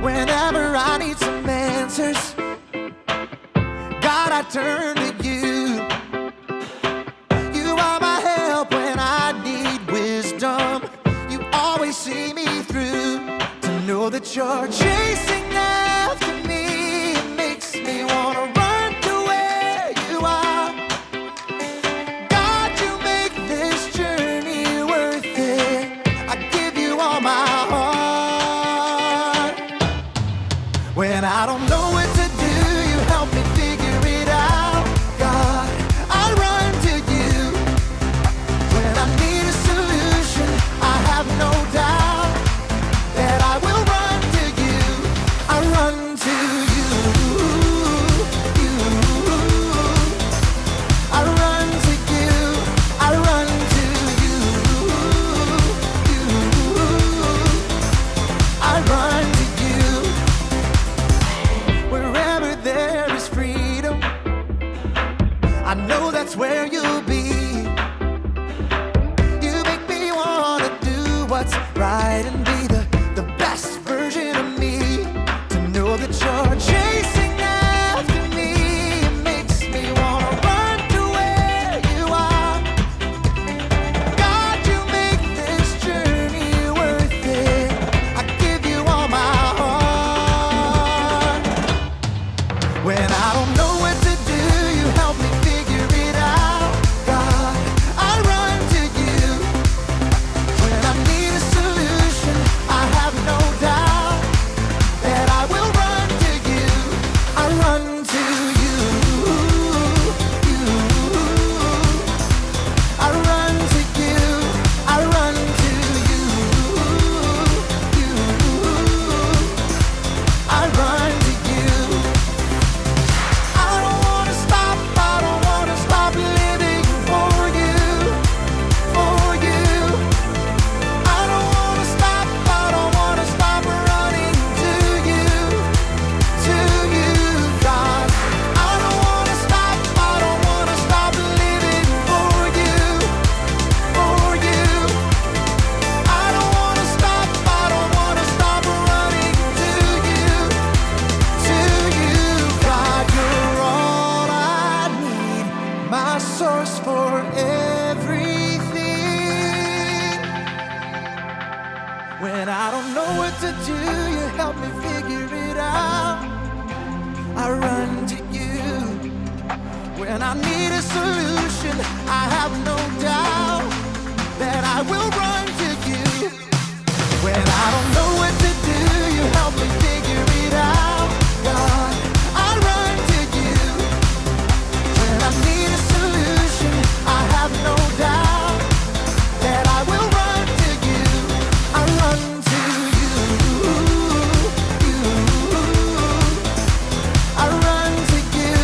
Whenever I need some answers, God, I turn to you. You are my help when I need wisdom. You always see me through. To know that you're chasing after me, it makes me wanna run to where you are. God, you make this journey worth it. I give you all my heart. When I don't know what to do, you help me figure it out. God, I run to you. When I need a solution, I have no doubt that I will run to you. I run to you. I run to you. I run to you. I run to you. Wherever there is freedom, I know that's where you'll be. You make me wanna do what's right and be the best version of me. To know that you're chasing after me, it makes me wanna run to where you are. God, you make this journey worth it. I give you all my heart. When I don't know what to do, you help me figure it out. God, I run to you. When I need a solution, I have no doubt that I will run to you. I run to you. I run to you. I run to you. I run to you. I don't wanna stop, I don't wanna stop living for you, for you. I don't wanna stop, I don't wanna stop running to you, God. I don't wanna stop, I don't wanna stop living for you, for you. I don't wanna stop, I don't wanna stop running to you, God. You're all I need, my source for everything. When I don't know what to do, you help me figure it out. I run to you. When I need a solution, I have no doubt that I will run to you. When I don't know what to do, you help me figure it out. God, I run to you. When I need a solution, I have no doubt that I will run to you. I run to you. I run to you.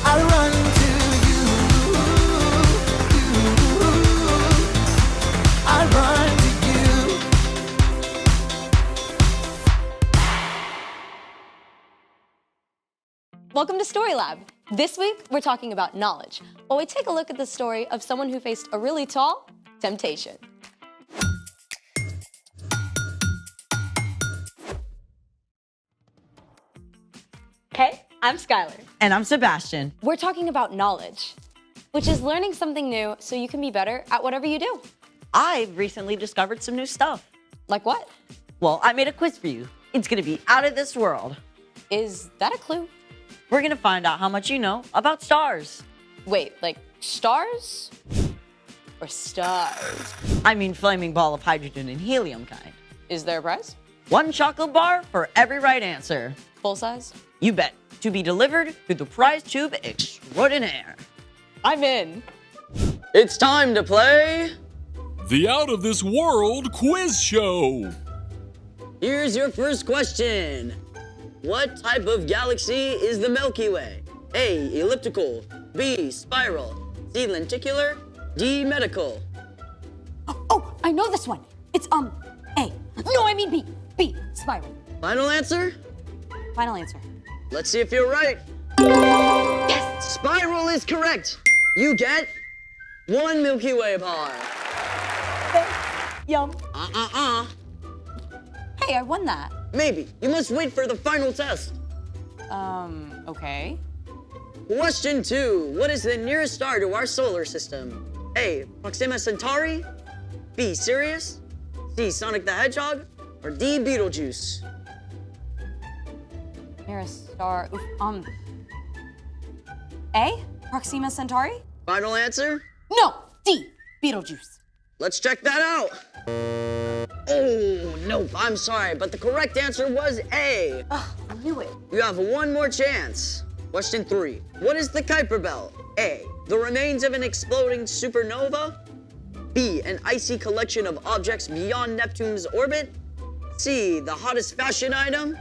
I run to you. I run to you. Welcome to Story Lab. This week, we're talking about knowledge, while we take a look at the story of someone who faced a really tall temptation. Hey, I'm Skylar. And I'm Sebastian. We're talking about knowledge, which is learning something new so you can be better at whatever you do. I've recently discovered some new stuff. Like what? Well, I made a quiz for you. It's gonna be out of this world. Is that a clue? We're gonna find out how much you know about stars. Wait, like stars? Or stars? I mean flaming ball of hydrogen and helium kind. Is there a prize? 1 chocolate bar for every right answer. Full size? You bet. To be delivered through the prize tube extraordinaire. I'm in. It's time to play The Out of This World Quiz Show. Here's your first question. What type of galaxy is the Milky Way? A. Elliptical. B. Spiral. C. Lenticular. D. Medical. Oh, I know this one. It's A. No, I mean B. B. Spiral. Final answer? Final answer. Let's see if you're right. Yes! Spiral is correct. You get 1 Milky Way bar. Yum. Uh-uh-uh. Hey, I won that. Maybe. You must wait for the final test. Okay. Question 2. What is the nearest star to our solar system? A. Proxima Centauri. B. Sirius. C. Sonic the Hedgehog. Or D. Betelgeuse. Nearest star. A? Proxima Centauri? Final answer? No, D. Betelgeuse. Let's check that out. Oh, nope, I'm sorry, but the correct answer was A. Ugh, I knew it. You have one more chance. Question 3. What is the Kuiper Belt? A. The remains of an exploding supernova. B. An icy collection of objects beyond Neptune's orbit. C. The hottest fashion item.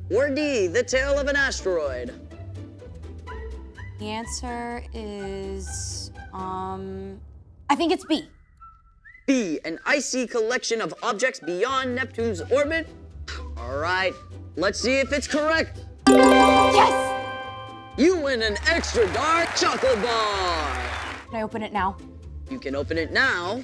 Or D. The tail of an asteroid. The answer is, I think it's B. B. An icy collection of objects beyond Neptune's orbit. All right, let's see if it's correct. Yes! You win an extra dark chocolate bar. Can I open it now? You can open it now,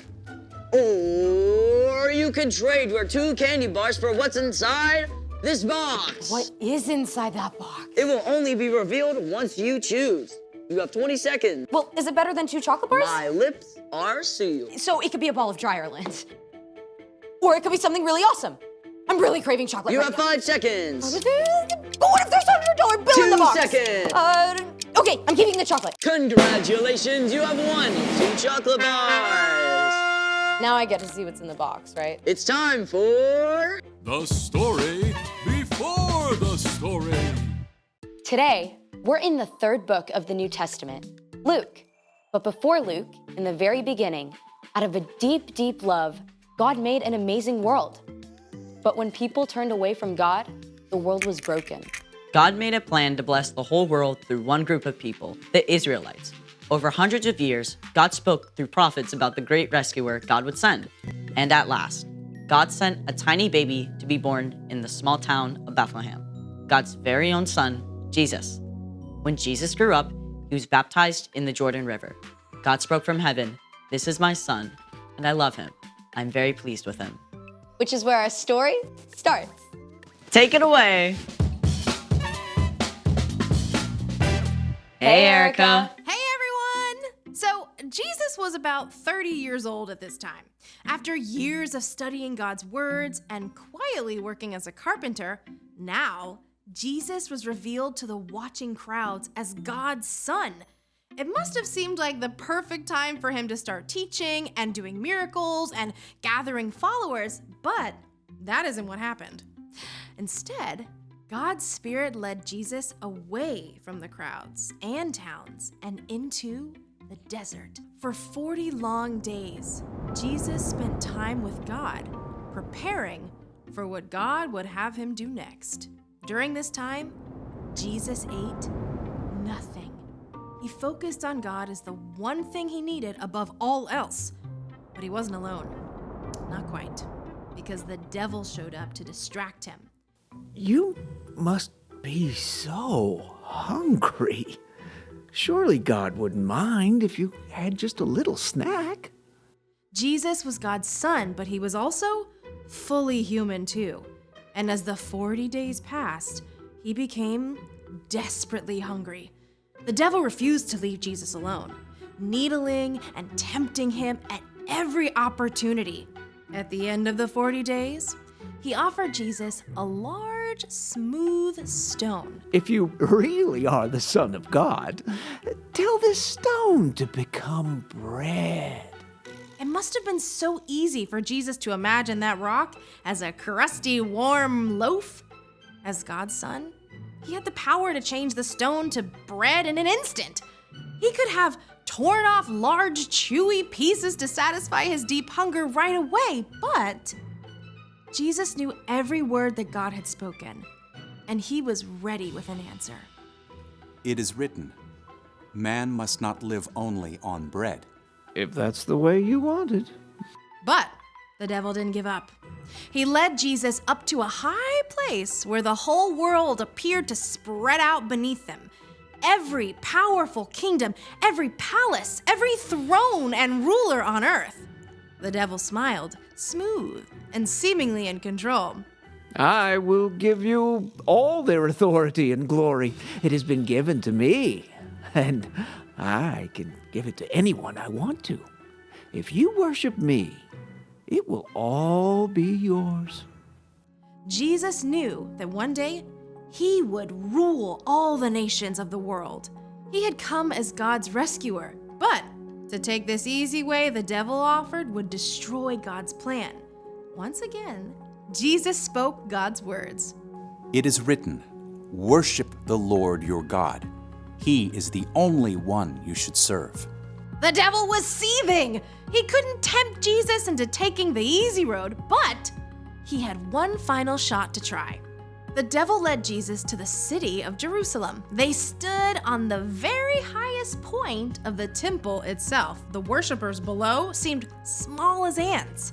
or you can trade your 2 candy bars for what's inside this box. What is inside that box? It will only be revealed once you choose. You have 20 seconds. Well, is it better than 2 chocolate bars? My lips are sealed. So it could be a ball of Dryerland. Or it could be something really awesome. I'm really craving chocolate You right have now. 5 seconds. But what if there's a $100 bill in the 2 box? seconds. Okay, I'm keeping the chocolate. Congratulations, you have won 2 chocolate bars. Now I get to see what's in the box, right? It's time for... The story before the story. Today, we're in the 3rd book of the New Testament, Luke. But before Luke, in the very beginning, out of a deep, deep love, God made an amazing world. But when people turned away from God, the world was broken. God made a plan to bless the whole world through one group of people, the Israelites. Over hundreds of years, God spoke through prophets about the great rescuer God would send. And at last, God sent a tiny baby to be born in the small town of Bethlehem, God's very own son, Jesus. When Jesus grew up, he was baptized in the Jordan River. God spoke from heaven, "This is my son, and I love him. I'm very pleased with him." Which is where our story starts. Take it away. Hey, Erica. Hey everyone! So, Jesus was about 30 years old at this time. After years of studying God's words and quietly working as a carpenter, now Jesus was revealed to the watching crowds as God's son. It must have seemed like the perfect time for him to start teaching and doing miracles and gathering followers, but that isn't what happened. Instead, God's Spirit led Jesus away from the crowds and towns and into the desert. For 40 long days, Jesus spent time with God, preparing for what God would have him do next. During this time, Jesus ate nothing. He focused on God as the one thing he needed above all else. But he wasn't alone. Not quite. Because the devil showed up to distract him. You must be so hungry. Surely God wouldn't mind if you had just a little snack. Jesus was God's son, but he was also fully human too. And as the 40 days passed, he became desperately hungry. The devil refused to leave Jesus alone, needling and tempting him at every opportunity. At the end of the 40 days, he offered Jesus a large, smooth stone. If you really are the Son of God, tell this stone to become bread. It must have been so easy for Jesus to imagine that rock as a crusty, warm loaf. As God's son, he had the power to change the stone to bread in an instant. He could have torn off large, chewy pieces to satisfy his deep hunger right away, but Jesus knew every word that God had spoken, and he was ready with an answer. It is written, man must not live only on bread. If that's the way you want it. But the devil didn't give up. He led Jesus up to a high place where the whole world appeared to spread out beneath him. Every powerful kingdom, every palace, every throne and ruler on earth. The devil smiled, smooth and seemingly in control. I will give you all their authority and glory. It has been given to me, and I can give it to anyone I want to. If you worship me, it will all be yours. Jesus knew that one day he would rule all the nations of the world. He had come as God's rescuer, but to take this easy way the devil offered would destroy God's plan. Once again, Jesus spoke God's words. It is written, "Worship the Lord your God. He is the only one you should serve." The devil was seething. He couldn't tempt Jesus into taking the easy road, but he had one final shot to try. The devil led Jesus to the city of Jerusalem. They stood on the very highest point of the temple itself. The worshipers below seemed small as ants.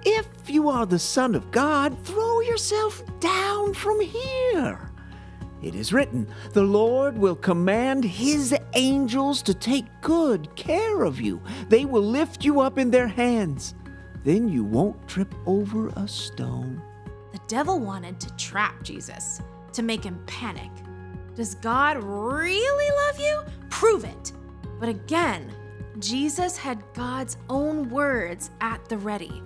If you are the Son of God, throw yourself down from here. It is written, the Lord will command his angels to take good care of you. They will lift you up in their hands. Then you won't trip over a stone. The devil wanted to trap Jesus, to make him panic. Does God really love you? Prove it. But again, Jesus had God's own words at the ready.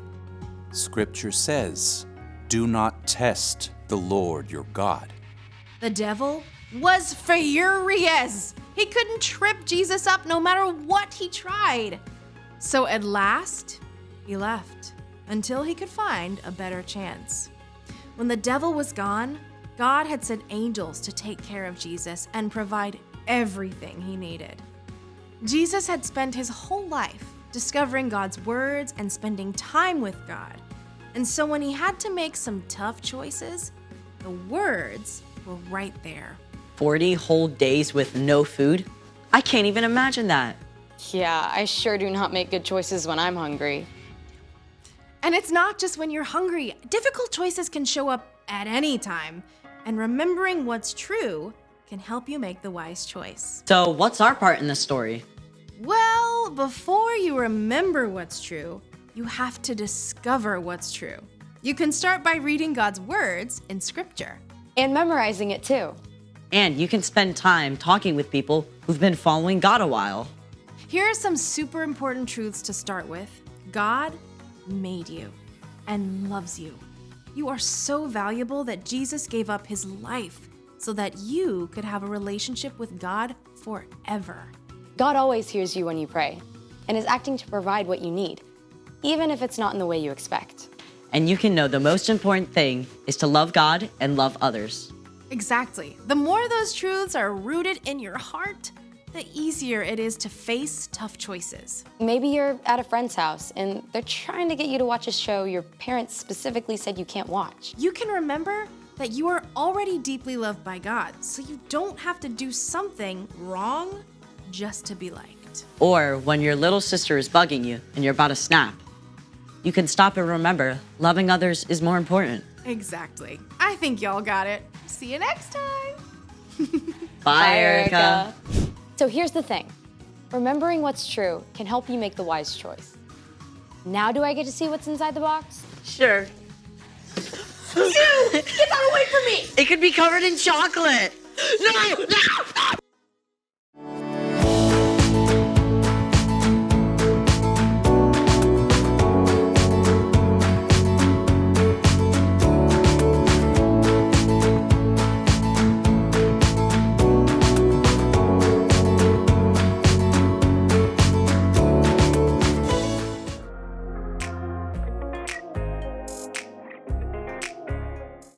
Scripture says, "Do not test the Lord your God." The devil was furious. He couldn't trip Jesus up no matter what he tried. So at last, he left until he could find a better chance. When the devil was gone, God had sent angels to take care of Jesus and provide everything he needed. Jesus had spent his whole life discovering God's words and spending time with God. And so when he had to make some tough choices, the words were right there. 40 whole days with no food? I can't even imagine that. Yeah, I sure do not make good choices when I'm hungry. And it's not just when you're hungry. Difficult choices can show up at any time. And remembering what's true can help you make the wise choice. So, what's our part in this story? Well, before you remember what's true, you have to discover what's true. You can start by reading God's words in Scripture. And memorizing it too. And you can spend time talking with people who've been following God a while. Here are some super important truths to start with. God made you and loves you. You are so valuable that Jesus gave up his life so that you could have a relationship with God forever. God always hears you when you pray and is acting to provide what you need, even if it's not in the way you expect. And you can know the most important thing is to love God and love others. Exactly. The more those truths are rooted in your heart, the easier it is to face tough choices. Maybe you're at a friend's house and they're trying to get you to watch a show your parents specifically said you can't watch. You can remember that you are already deeply loved by God, so you don't have to do something wrong just to be liked. Or when your little sister is bugging you and you're about to snap, you can stop and remember loving others is more important. Exactly. I think y'all got it. See you next time. Bye, Erica. So here's the thing. Remembering what's true can help you make the wise choice. Now do I get to see what's inside the box? Sure. Get that away from me! It could be covered in chocolate. No!